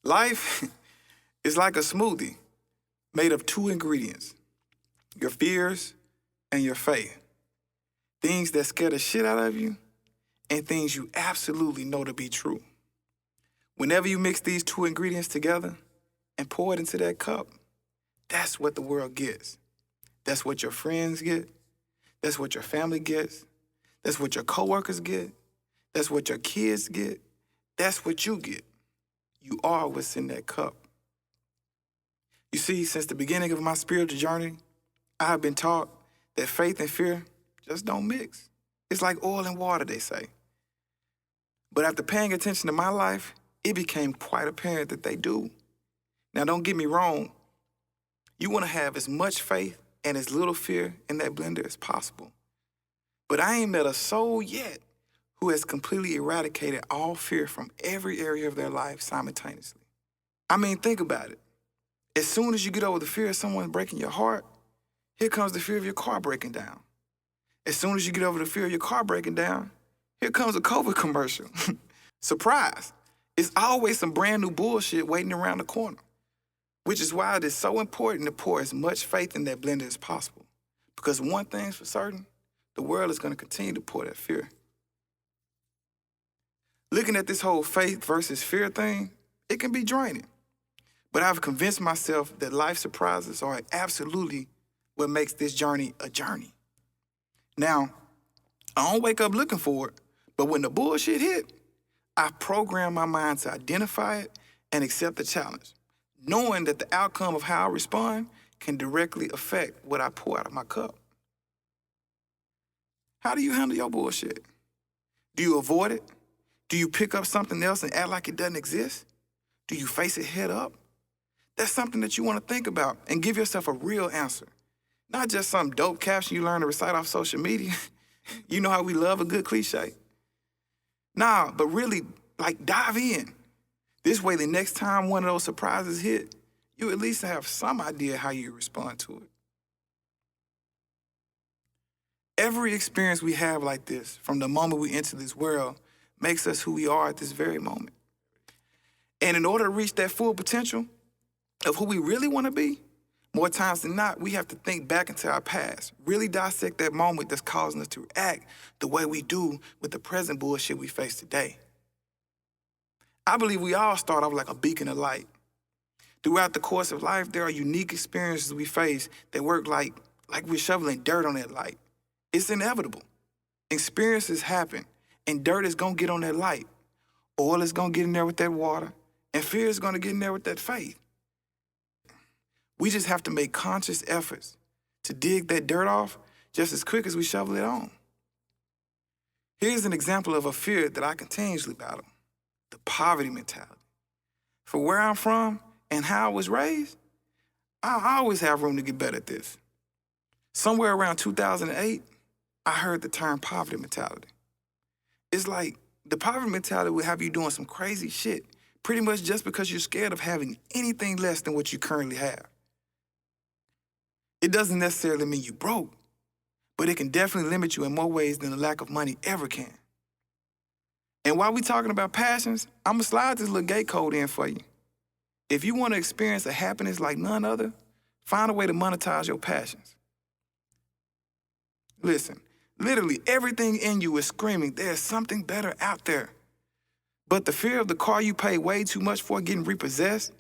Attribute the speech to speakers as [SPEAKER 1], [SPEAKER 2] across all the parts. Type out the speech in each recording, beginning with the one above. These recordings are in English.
[SPEAKER 1] Life is like a smoothie made of two ingredients, your fears and your faith. Things that scare the shit out of you and things you absolutely know to be true. Whenever you mix these two ingredients together and pour it into that cup, that's what the world gets. That's what your friends get. That's what your family gets. That's what your coworkers get. That's what your kids get. That's what you get. You are what's in that cup. You see, since the beginning of my spiritual journey, I have been taught that faith and fear just don't mix. It's like oil and water, they say. But after paying attention to my life, it became quite apparent that they do. Now, don't get me wrong. You want to have as much faith and as little fear in that blender as possible. But I ain't met a soul yet who has completely eradicated all fear from every area of their life simultaneously. I mean, think about it. As soon as you get over the fear of someone breaking your heart, here comes the fear of your car breaking down. As soon as you get over the fear of your car breaking down, here comes a COVID commercial. Surprise! It's always some brand new bullshit waiting around the corner, which is why it is so important to pour as much faith in that blender as possible. Because one thing's for certain, the world is going to continue to pour that fear. Looking at this whole faith versus fear thing, it can be draining. But I've convinced myself that life surprises are absolutely what makes this journey a journey. Now, I don't wake up looking for it, but when the bullshit hit, I program my mind to identify it and accept the challenge, knowing that the outcome of how I respond can directly affect what I pour out of my cup. How do you handle your bullshit? Do you avoid it? Do you pick up something else and act like it doesn't exist? Do you face it head up? That's something that you want to think about and give yourself a real answer. Not just some dope caption you learn to recite off social media. You know how we love a good cliche. Nah, but really, dive in. This way, the next time one of those surprises hit, you at least have some idea how you respond to it. Every experience we have like this, from the moment we enter this world, makes us who we are at this very moment. And in order to reach that full potential of who we really want to be, more times than not, we have to think back into our past, really dissect that moment that's causing us to act the way we do with the present bullshit we face today. I believe we all start off like a beacon of light. Throughout the course of life, there are unique experiences we face that work like we're shoveling dirt on that light. It's inevitable. Experiences happen, and dirt is going to get on that light. Oil is going to get in there with that water, and fear is going to get in there with that faith. We just have to make conscious efforts to dig that dirt off just as quick as we shovel it on. Here's an example of a fear that I continuously battle, the poverty mentality. For where I'm from and how I was raised, I always have room to get better at this. Somewhere around 2008, I heard the term poverty mentality. It's like the poverty mentality will have you doing some crazy shit, pretty much just because you're scared of having anything less than what you currently have. It doesn't necessarily mean you broke, but it can definitely limit you in more ways than the lack of money ever can. And while we're talking about passions, I'm going to slide this little gate code in for you. If you want to experience a happiness like none other, find a way to monetize your passions. Listen, literally everything in you is screaming, there's something better out there. But the fear of the car you pay way too much for getting repossessed,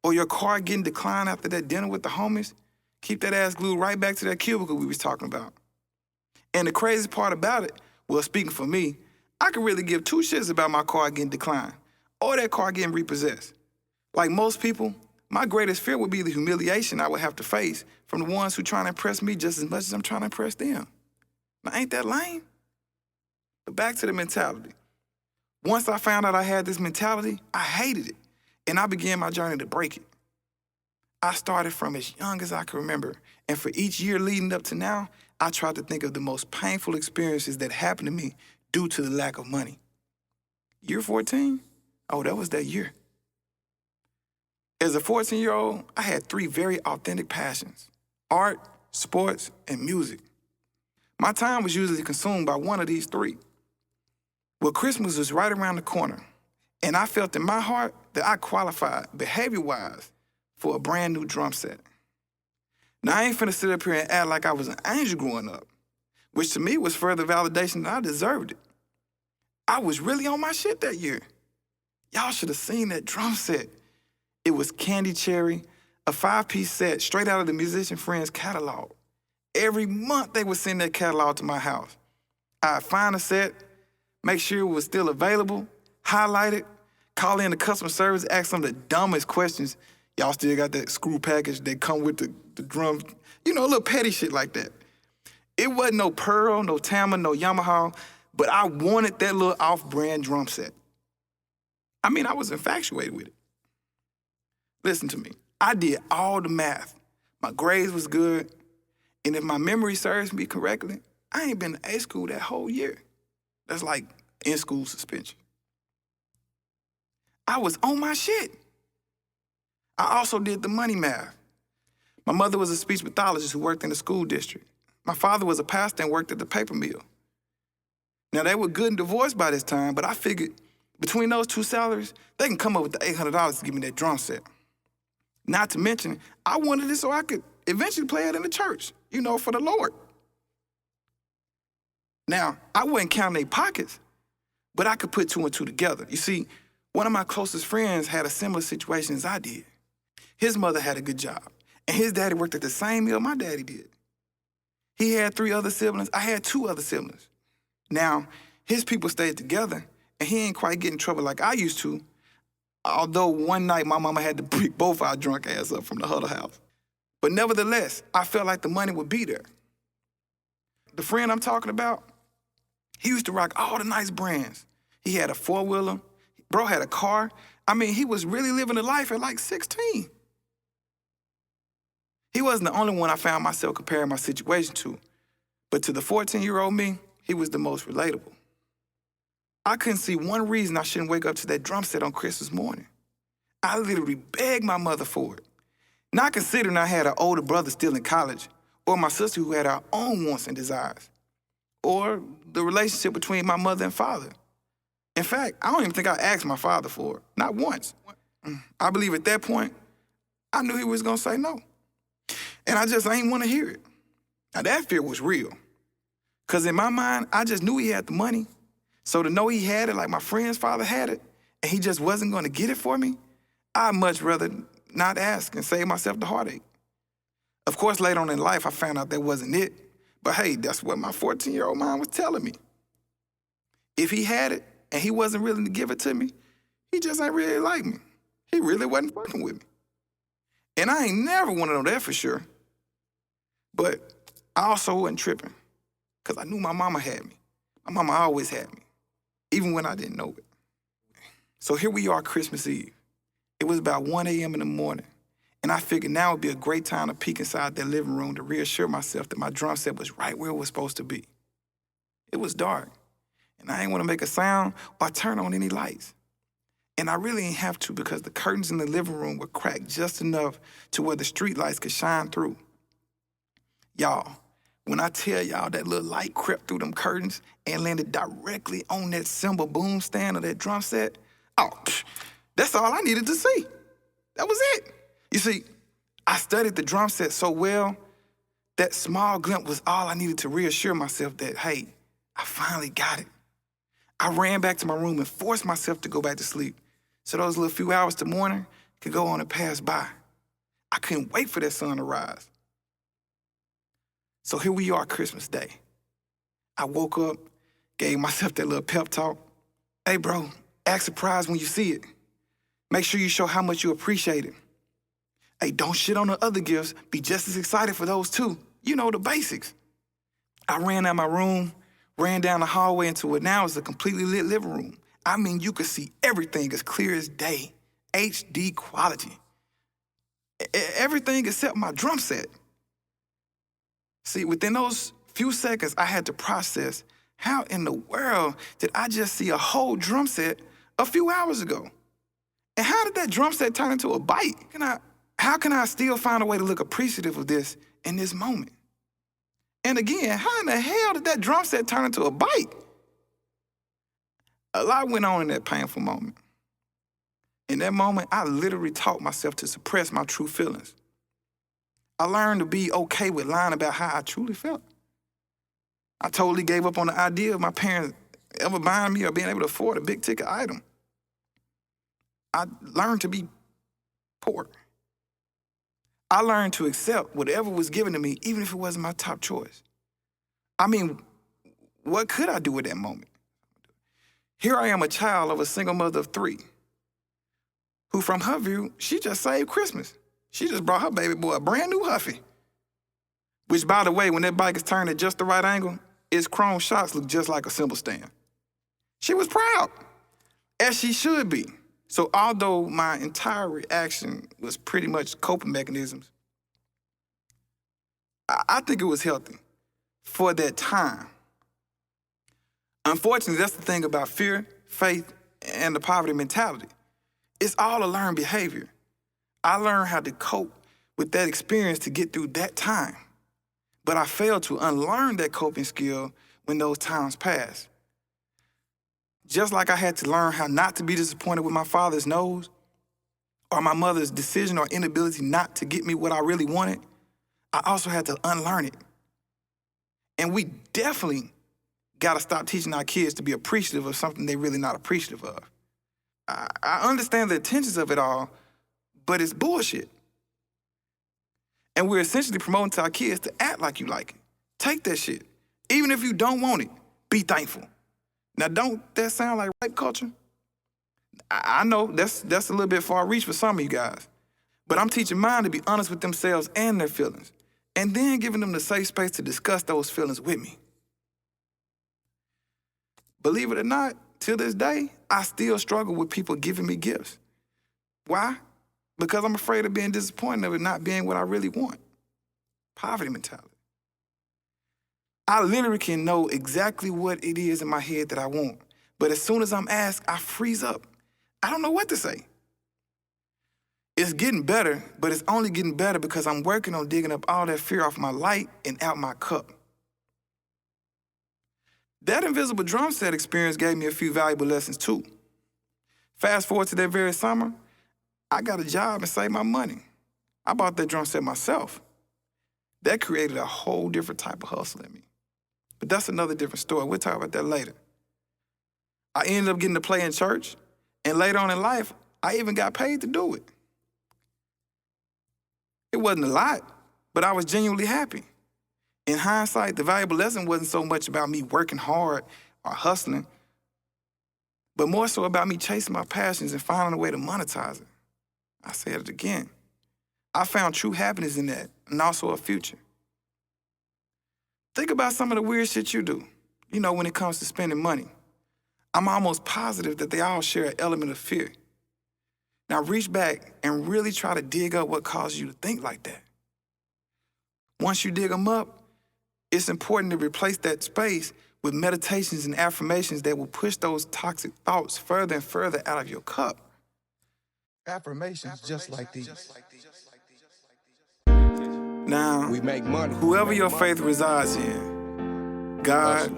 [SPEAKER 1] or your car getting declined after that dinner with the homies, keep that ass glued right back to that cubicle we was talking about. And the crazy part about it, well, speaking for me, I could really give two shits about my car getting declined or that car getting repossessed. Like most people, my greatest fear would be the humiliation I would have to face from the ones who trying to impress me just as much as I'm trying to impress them. Now, ain't that lame? But back to the mentality. Once I found out I had this mentality, I hated it, and I began my journey to break it. I started from as young as I can remember, and for each year leading up to now, I tried to think of the most painful experiences that happened to me due to the lack of money. Year 14? Oh, that was that year. As a 14-year-old, I had three very authentic passions: art, sports, and music. My time was usually consumed by one of these three. Well, Christmas was right around the corner, And I felt in my heart that I qualified behavior-wise for a brand new drum set. Now, I ain't finna sit up here and act like I was an angel growing up, which to me was further validation that I deserved it. I was really on my shit that year. Y'all should have seen that drum set. It was Candy Cherry, a 5-piece set straight out of the musician friend's catalog. Every month they would send that catalog to my house. I'd find a set, make sure it was still available, highlight it, call in the customer service, ask them the dumbest questions. Y'all still got that screw package that come with the drums, a little petty shit like that. It wasn't no Pearl, no Tama, no Yamaha, but I wanted that little off-brand drum set. I mean, I was infatuated with it. Listen to me. I did all the math. My grades was good, and if my memory serves me correctly, I ain't been to A school that whole year. That's like in-school suspension. I was on my shit. I also did the money math. My mother was a speech pathologist who worked in the school district. My father was a pastor and worked at the paper mill. Now, they were good and divorced by this time, but I figured between those two salaries, they can come up with the $800 to give me that drum set. Not to mention, I wanted it so I could eventually play it in the church, for the Lord. Now, I wasn't counting their pockets, but I could put two and two together. You see, one of my closest friends had a similar situation as I did. His mother had a good job, and his daddy worked at the same mill my daddy did. He had 3 other siblings. I had 2 other siblings. Now, his people stayed together, and he ain't quite getting in trouble like I used to, although one night my mama had to pick both our drunk ass up from the huddle house. But nevertheless, I felt like the money would be there. The friend I'm talking about, he used to rock all the nice brands. He had a 4-wheeler. Bro had a car. I mean, he was really living the life at like 16. He wasn't the only one I found myself comparing my situation to, but to the 14-year-old me, he was the most relatable. I couldn't see one reason I shouldn't wake up to that drum set on Christmas morning. I literally begged my mother for it. Not considering I had an older brother still in college, or my sister who had her own wants and desires, or the relationship between my mother and father. In fact, I don't even think I asked my father for it, not once. I believe at that point, I knew he was gonna say no. And I just ain't wanna hear it. Now that fear was real. Cause in my mind, I just knew he had the money. So to know he had it like my friend's father had it, and he just wasn't gonna get it for me, I'd much rather not ask and save myself the heartache. Of course, later on in life, I found out that wasn't it. But hey, that's what my 14-year-old mind was telling me. If he had it and he wasn't willing to give it to me, he just ain't really like me. He really wasn't fucking with me. And I ain't never wanna know that for sure. But I also wasn't tripping, because I knew my mama had me. My mama always had me, even when I didn't know it. So here we are Christmas Eve. It was about 1 a.m. in the morning, and I figured now would be a great time to peek inside that living room to reassure myself that my drum set was right where it was supposed to be. It was dark, and I didn't want to make a sound or turn on any lights. And I really didn't have to, because the curtains in the living room were cracked just enough to where the street lights could shine through. Y'all, when I tell y'all that little light crept through them curtains and landed directly on that cymbal boom stand of that drum set, that's all I needed to see. That was it. You see, I studied the drum set so well, that small glimpse was all I needed to reassure myself that, hey, I finally got it. I ran back to my room and forced myself to go back to sleep so those little few hours to morning could go on and pass by. I couldn't wait for that sun to rise. So here we are Christmas Day. I woke up, gave myself that little pep talk. Hey, bro, act surprised when you see it. Make sure you show how much you appreciate it. Hey, don't shit on the other gifts. Be just as excited for those too. You know, the basics. I ran out my room, ran down the hallway into what now is a completely lit living room. I mean, you could see everything as clear as day. HD quality. Everything except my drum set. See, within those few seconds, I had to process, how in the world did I just see a whole drum set a few hours ago? And how did that drum set turn into a bike? How can I still find a way to look appreciative of this in this moment? And again, how in the hell did that drum set turn into a bike? A lot went on in that painful moment. In that moment, I literally taught myself to suppress my true feelings. I learned to be okay with lying about how I truly felt. I totally gave up on the idea of my parents ever buying me or being able to afford a big ticket item. I learned to be poor. I learned to accept whatever was given to me, even if it wasn't my top choice. I mean, what could I do at that moment? Here I am, a child of a single mother of 3, who from her view, she just saved Christmas. She just brought her baby boy a brand new Huffy. Which, by the way, when that bike is turned at just the right angle, its chrome shocks look just like a cymbal stand. She was proud, as she should be. So although my entire reaction was pretty much coping mechanisms, I think it was healthy for that time. Unfortunately, that's the thing about fear, faith, and the poverty mentality. It's all a learned behavior. I learned how to cope with that experience to get through that time. But I failed to unlearn that coping skill when those times passed. Just like I had to learn how not to be disappointed with my father's no's, or my mother's decision or inability not to get me what I really wanted, I also had to unlearn it. And we definitely got to stop teaching our kids to be appreciative of something they're really not appreciative of. I understand the intentions of it all, but it's bullshit. And we're essentially promoting to our kids to act like you like it. Take that shit. Even if you don't want it, be thankful. Now, don't that sound like rape culture? I know that's a little bit far reach for some of you guys. But I'm teaching mine to be honest with themselves and their feelings, and then giving them the safe space to discuss those feelings with me. Believe it or not, till this day, I still struggle with people giving me gifts. Why? Because I'm afraid of being disappointed of it not being what I really want. Poverty mentality. I literally can know exactly what it is in my head that I want, but as soon as I'm asked, I freeze up. I don't know what to say. It's getting better, but it's only getting better because I'm working on digging up all that fear off my light and out my cup. That invisible drum set experience gave me a few valuable lessons too. Fast forward to that very summer, I got a job and saved my money. I bought that drum set myself. That created a whole different type of hustle in me. But that's another different story. We'll talk about that later. I ended up getting to play in church, and later on in life, I even got paid to do it. It wasn't a lot, but I was genuinely happy. In hindsight, the valuable lesson wasn't so much about me working hard or hustling, but more so about me chasing my passions and finding a way to monetize it. I said it again. I found true happiness in that, and also a future. Think about some of the weird shit you do, when it comes to spending money. I'm almost positive that they all share an element of fear. Now reach back and really try to dig up what causes you to think like that. Once you dig them up, it's important to replace that space with meditations and affirmations that will push those toxic thoughts further and further out of your cup. Affirmations just like these. Now,
[SPEAKER 2] We make money.
[SPEAKER 1] whoever your faith resides in, God,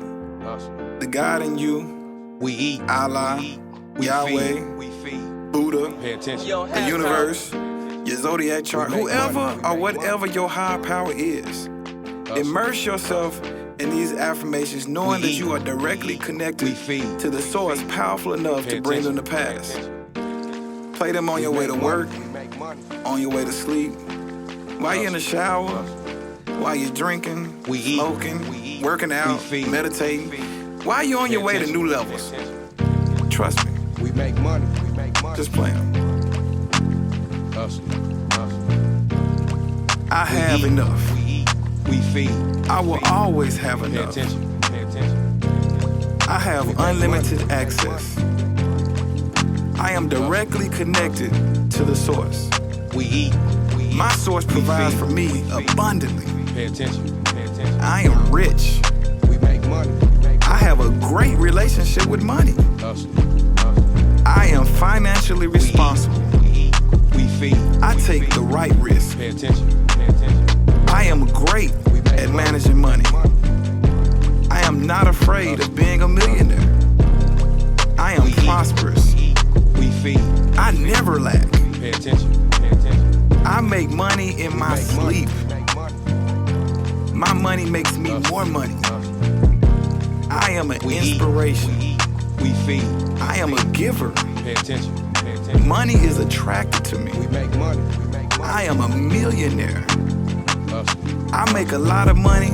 [SPEAKER 1] the God in you,
[SPEAKER 2] We eat.
[SPEAKER 1] Allah,
[SPEAKER 2] We eat. We
[SPEAKER 1] Yahweh,
[SPEAKER 2] feed. We feed.
[SPEAKER 1] Buddha,
[SPEAKER 2] Pay attention.
[SPEAKER 1] the universe, your zodiac chart,
[SPEAKER 2] We make
[SPEAKER 1] whoever
[SPEAKER 2] money. We
[SPEAKER 1] or
[SPEAKER 2] make
[SPEAKER 1] whatever your higher power is, immerse yourself in these affirmations knowing
[SPEAKER 2] We
[SPEAKER 1] that
[SPEAKER 2] eat.
[SPEAKER 1] you are directly
[SPEAKER 2] We
[SPEAKER 1] connected
[SPEAKER 2] feed.
[SPEAKER 1] to the source powerful enough
[SPEAKER 2] Pay
[SPEAKER 1] to bring them to
[SPEAKER 2] attention.
[SPEAKER 1] pass. Play them on your
[SPEAKER 2] We
[SPEAKER 1] way to
[SPEAKER 2] make
[SPEAKER 1] work,
[SPEAKER 2] money. We make money.
[SPEAKER 1] on your way to sleep, while you're in the shower, while you're drinking,
[SPEAKER 2] We eat.
[SPEAKER 1] smoking,
[SPEAKER 2] We eat.
[SPEAKER 1] working out,
[SPEAKER 2] We feed.
[SPEAKER 1] meditating,
[SPEAKER 2] We feed.
[SPEAKER 1] while you're on your way to new
[SPEAKER 2] Pay
[SPEAKER 1] levels.
[SPEAKER 2] attention.
[SPEAKER 1] Trust me,
[SPEAKER 2] We make money. We make money.
[SPEAKER 1] just play them.
[SPEAKER 2] Hustle.
[SPEAKER 1] I have
[SPEAKER 2] eat.
[SPEAKER 1] enough.
[SPEAKER 2] We eat. We feed.
[SPEAKER 1] I will always have
[SPEAKER 2] Pay
[SPEAKER 1] enough.
[SPEAKER 2] attention. Pay attention.
[SPEAKER 1] I have unlimited access. I am directly connected to the source.
[SPEAKER 2] We eat. We eat.
[SPEAKER 1] My source
[SPEAKER 2] We
[SPEAKER 1] provides
[SPEAKER 2] feed.
[SPEAKER 1] for me
[SPEAKER 2] We feed.
[SPEAKER 1] abundantly.
[SPEAKER 2] Pay attention. Pay attention.
[SPEAKER 1] I am rich.
[SPEAKER 2] We make money. We make
[SPEAKER 1] I have a great relationship with money.
[SPEAKER 2] hustle.
[SPEAKER 1] I am financially responsible.
[SPEAKER 2] We eat. We feed.
[SPEAKER 1] I
[SPEAKER 2] We
[SPEAKER 1] take
[SPEAKER 2] feed.
[SPEAKER 1] the right risk.
[SPEAKER 2] Pay attention. Pay attention.
[SPEAKER 1] I am great
[SPEAKER 2] We make
[SPEAKER 1] at managing money. I am not afraid of being a millionaire. I am prosperous.
[SPEAKER 2] We feed.
[SPEAKER 1] I never lack.
[SPEAKER 2] Pay attention. Pay attention.
[SPEAKER 1] I make money in my sleep. My money makes me more money. I am an inspiration.
[SPEAKER 2] We feed.
[SPEAKER 1] I am a giver.
[SPEAKER 2] Pay attention. Pay attention.
[SPEAKER 1] Money is attracted to me.
[SPEAKER 2] We make money. We make money.
[SPEAKER 1] I am a millionaire.
[SPEAKER 2] Hustle.
[SPEAKER 1] I make a lot of money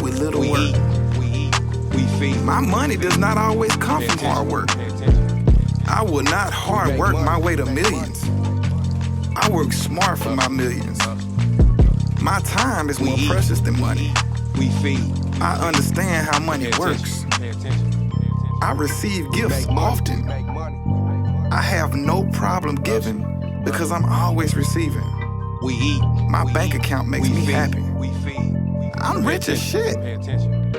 [SPEAKER 1] with little
[SPEAKER 2] We
[SPEAKER 1] work.
[SPEAKER 2] eat. We eat. We feed.
[SPEAKER 1] My money does not always come
[SPEAKER 2] Pay
[SPEAKER 1] from hard
[SPEAKER 2] attention.
[SPEAKER 1] work.
[SPEAKER 2] Pay attention.
[SPEAKER 1] I will not hard work my way to millions. I work smart for my millions. My time is more precious than money.
[SPEAKER 2] We feed.
[SPEAKER 1] I understand how money
[SPEAKER 2] Pay
[SPEAKER 1] works.
[SPEAKER 2] attention. Pay attention. Pay attention.
[SPEAKER 1] I receive gifts often.
[SPEAKER 2] Make money.
[SPEAKER 1] I have no problem giving because I'm always receiving.
[SPEAKER 2] We eat.
[SPEAKER 1] My
[SPEAKER 2] We
[SPEAKER 1] bank
[SPEAKER 2] eat.
[SPEAKER 1] account makes
[SPEAKER 2] We
[SPEAKER 1] me
[SPEAKER 2] feed.
[SPEAKER 1] happy.
[SPEAKER 2] We feed.
[SPEAKER 1] I'm rich as shit.
[SPEAKER 2] Pay attention. Pay attention.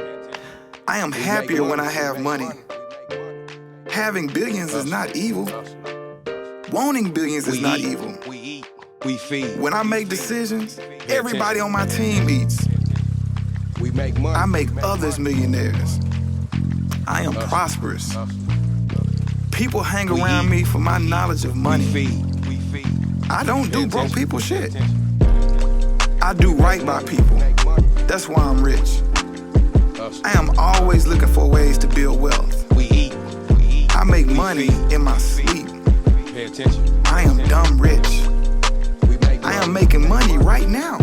[SPEAKER 1] I am happier when I have money. Having billions is not evil. Wanting billions is not evil.
[SPEAKER 2] We eat. We feed.
[SPEAKER 1] When I make decisions, everybody on my team eats.
[SPEAKER 2] We make money.
[SPEAKER 1] I make others millionaires. I am prosperous. People hang around me for my knowledge of
[SPEAKER 2] We
[SPEAKER 1] money.
[SPEAKER 2] feed. We feed.
[SPEAKER 1] I don't do broke
[SPEAKER 2] attention.
[SPEAKER 1] people shit.
[SPEAKER 2] Pay attention.
[SPEAKER 1] I do right by people.
[SPEAKER 2] Make money.
[SPEAKER 1] That's why I'm rich.
[SPEAKER 2] Hustle.
[SPEAKER 1] I am always looking for ways to build wealth.
[SPEAKER 2] We eat. We eat.
[SPEAKER 1] I make
[SPEAKER 2] We
[SPEAKER 1] money
[SPEAKER 2] feed.
[SPEAKER 1] in my
[SPEAKER 2] We
[SPEAKER 1] sleep.
[SPEAKER 2] feed. Pay attention.
[SPEAKER 1] I am dumb rich.
[SPEAKER 2] We make
[SPEAKER 1] I am
[SPEAKER 2] money.
[SPEAKER 1] making money right now.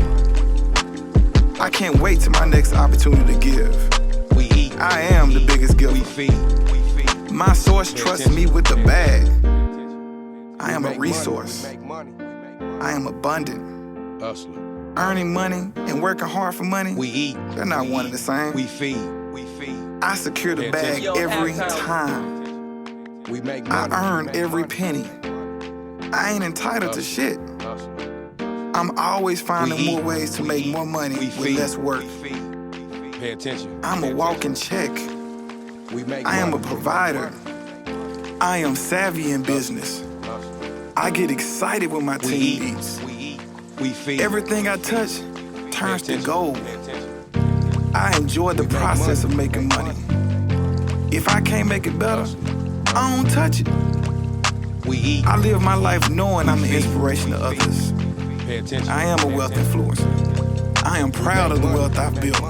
[SPEAKER 1] I can't wait till my next opportunity to give.
[SPEAKER 2] We eat.
[SPEAKER 1] I am the biggest
[SPEAKER 2] We
[SPEAKER 1] giver.
[SPEAKER 2] feed. We feed.
[SPEAKER 1] My source trusts me with the bag. I am a
[SPEAKER 2] Make money.
[SPEAKER 1] resource.
[SPEAKER 2] We make money. We make money.
[SPEAKER 1] I am abundant.
[SPEAKER 2] Hustler.
[SPEAKER 1] Earning money and working hard for money,
[SPEAKER 2] We eat.
[SPEAKER 1] they're not
[SPEAKER 2] We
[SPEAKER 1] one and
[SPEAKER 2] eat.
[SPEAKER 1] the same.
[SPEAKER 2] We feed. We feed.
[SPEAKER 1] I secure the
[SPEAKER 2] Pay
[SPEAKER 1] bag
[SPEAKER 2] attention.
[SPEAKER 1] every time.
[SPEAKER 2] We make
[SPEAKER 1] I
[SPEAKER 2] money.
[SPEAKER 1] earn
[SPEAKER 2] We make
[SPEAKER 1] every
[SPEAKER 2] money.
[SPEAKER 1] penny. I ain't entitled to shit.
[SPEAKER 2] Hustler.
[SPEAKER 1] I'm always finding
[SPEAKER 2] We
[SPEAKER 1] more
[SPEAKER 2] eat.
[SPEAKER 1] ways to
[SPEAKER 2] We
[SPEAKER 1] make
[SPEAKER 2] eat.
[SPEAKER 1] more money
[SPEAKER 2] We
[SPEAKER 1] with
[SPEAKER 2] feed.
[SPEAKER 1] less work.
[SPEAKER 2] We feed. We feed. Pay attention.
[SPEAKER 1] I'm a
[SPEAKER 2] Pay
[SPEAKER 1] walking
[SPEAKER 2] attention.
[SPEAKER 1] check.
[SPEAKER 2] We make
[SPEAKER 1] I am a
[SPEAKER 2] money.
[SPEAKER 1] provider. I am savvy in business.
[SPEAKER 2] Hustler.
[SPEAKER 1] I get excited when my
[SPEAKER 2] We
[SPEAKER 1] team
[SPEAKER 2] eat.
[SPEAKER 1] eats.
[SPEAKER 2] We eat. We feed.
[SPEAKER 1] Everything I touch
[SPEAKER 2] Pay
[SPEAKER 1] turns to
[SPEAKER 2] attention.
[SPEAKER 1] gold.
[SPEAKER 2] Pay attention.
[SPEAKER 1] I enjoy the
[SPEAKER 2] We make
[SPEAKER 1] process
[SPEAKER 2] money.
[SPEAKER 1] of making money. If I can't make it better, I don't touch it.
[SPEAKER 2] We eat.
[SPEAKER 1] I live my life knowing I'm an
[SPEAKER 2] feed.
[SPEAKER 1] inspiration to
[SPEAKER 2] We feed.
[SPEAKER 1] others.
[SPEAKER 2] Pay attention.
[SPEAKER 1] I am a
[SPEAKER 2] Pay
[SPEAKER 1] wealth
[SPEAKER 2] attention.
[SPEAKER 1] influencer. I am proud of the wealth I've built.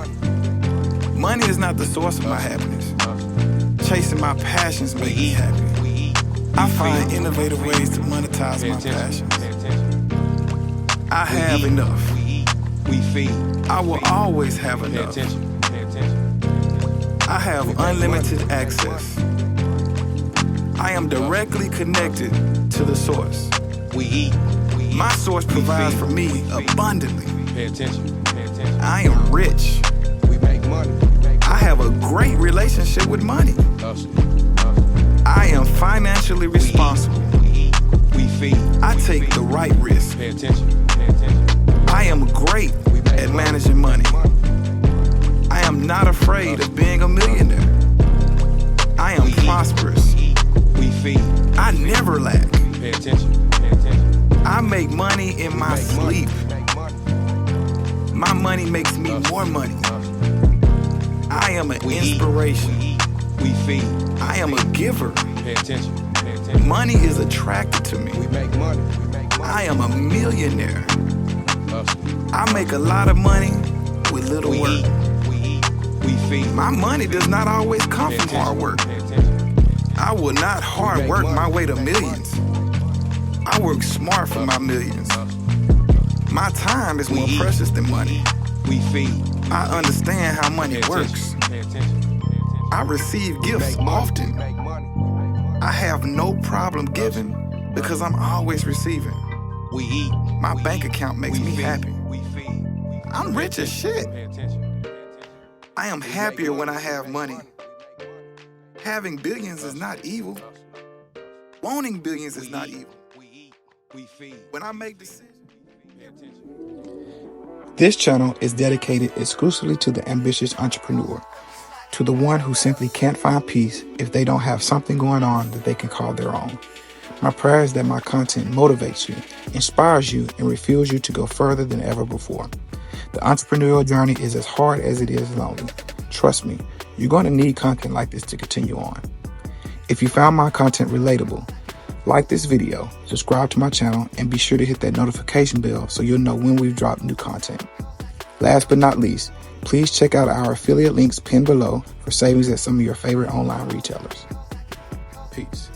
[SPEAKER 1] Money is not the source of my happiness. Chasing my passions
[SPEAKER 2] We
[SPEAKER 1] make me
[SPEAKER 2] eat.
[SPEAKER 1] happy.
[SPEAKER 2] We eat.
[SPEAKER 1] I
[SPEAKER 2] We
[SPEAKER 1] find
[SPEAKER 2] feed.
[SPEAKER 1] innovative ways to monetize
[SPEAKER 2] Pay
[SPEAKER 1] my
[SPEAKER 2] attention.
[SPEAKER 1] passions.
[SPEAKER 2] Pay attention.
[SPEAKER 1] I
[SPEAKER 2] We
[SPEAKER 1] have
[SPEAKER 2] eat.
[SPEAKER 1] enough.
[SPEAKER 2] We eat. We feed.
[SPEAKER 1] I will always have
[SPEAKER 2] Pay
[SPEAKER 1] enough.
[SPEAKER 2] attention. Pay attention.
[SPEAKER 1] I have unlimited access. I am directly connected to the source.
[SPEAKER 2] We eat. We eat.
[SPEAKER 1] My source
[SPEAKER 2] We
[SPEAKER 1] provides
[SPEAKER 2] feed.
[SPEAKER 1] for me
[SPEAKER 2] We feed.
[SPEAKER 1] abundantly.
[SPEAKER 2] Pay attention. Pay attention.
[SPEAKER 1] I am rich.
[SPEAKER 2] We make money. We make
[SPEAKER 1] I have a great relationship with money.
[SPEAKER 2] hustle. Hustle.
[SPEAKER 1] I am financially responsible.
[SPEAKER 2] We eat. We feed.
[SPEAKER 1] I
[SPEAKER 2] We
[SPEAKER 1] take
[SPEAKER 2] feed.
[SPEAKER 1] the right risk.
[SPEAKER 2] Pay attention. Pay attention.
[SPEAKER 1] I am great
[SPEAKER 2] We make
[SPEAKER 1] at managing money. I am not afraid of being a millionaire. I am
[SPEAKER 2] We eat.
[SPEAKER 1] prosperous.
[SPEAKER 2] We eat. We feed.
[SPEAKER 1] I never lack.
[SPEAKER 2] Pay attention. Pay attention.
[SPEAKER 1] I make money in my
[SPEAKER 2] Make money.
[SPEAKER 1] sleep.
[SPEAKER 2] Make money.
[SPEAKER 1] My money makes me more money. I am an
[SPEAKER 2] We eat.
[SPEAKER 1] inspiration.
[SPEAKER 2] We eat. We feed.
[SPEAKER 1] I am a giver.
[SPEAKER 2] Pay attention. Pay attention.
[SPEAKER 1] Money is attracted to me.
[SPEAKER 2] We make money. We make money.
[SPEAKER 1] I am a millionaire.
[SPEAKER 2] Hustle.
[SPEAKER 1] I make a lot of money with little
[SPEAKER 2] We
[SPEAKER 1] work.
[SPEAKER 2] eat. We eat. We feed.
[SPEAKER 1] My money does not always come
[SPEAKER 2] Pay
[SPEAKER 1] from
[SPEAKER 2] attention.
[SPEAKER 1] hard work.
[SPEAKER 2] Pay attention.
[SPEAKER 1] I will not hard work my way to millions. I work smart for my millions. My time is more
[SPEAKER 2] We eat.
[SPEAKER 1] precious than money.
[SPEAKER 2] We feed.
[SPEAKER 1] I understand how money
[SPEAKER 2] Pay
[SPEAKER 1] works.
[SPEAKER 2] attention. Pay attention. Pay attention.
[SPEAKER 1] I receive gifts
[SPEAKER 2] Make money.
[SPEAKER 1] often.
[SPEAKER 2] Make money. Make money.
[SPEAKER 1] I have no problem giving because I'm always receiving.
[SPEAKER 2] We eat.
[SPEAKER 1] My
[SPEAKER 2] We
[SPEAKER 1] bank
[SPEAKER 2] eat.
[SPEAKER 1] account makes
[SPEAKER 2] We
[SPEAKER 1] me
[SPEAKER 2] feed.
[SPEAKER 1] happy.
[SPEAKER 2] We feed.
[SPEAKER 1] I'm rich as shit.
[SPEAKER 2] Pay attention. Pay attention.
[SPEAKER 1] I am happier when I have money. Having billions is not evil. Wanting billions is not evil.
[SPEAKER 2] We eat. We feed.
[SPEAKER 1] When I make decisions.
[SPEAKER 2] Pay attention.
[SPEAKER 3] This channel is dedicated exclusively to the ambitious entrepreneur, to the one who simply can't find peace if they don't have something going on that they can call their own. My prayer is that my content motivates you, inspires you, and refuels you to go further than ever before. The entrepreneurial journey is as hard as it is lonely. Trust me, you're going to need content like this to continue on. If you found my content relatable, Like this video, subscribe to my channel, and be sure to hit that notification bell so you'll know when we've dropped new content. Last but not least, please check out our affiliate links pinned below for savings at some of your favorite online retailers. Peace.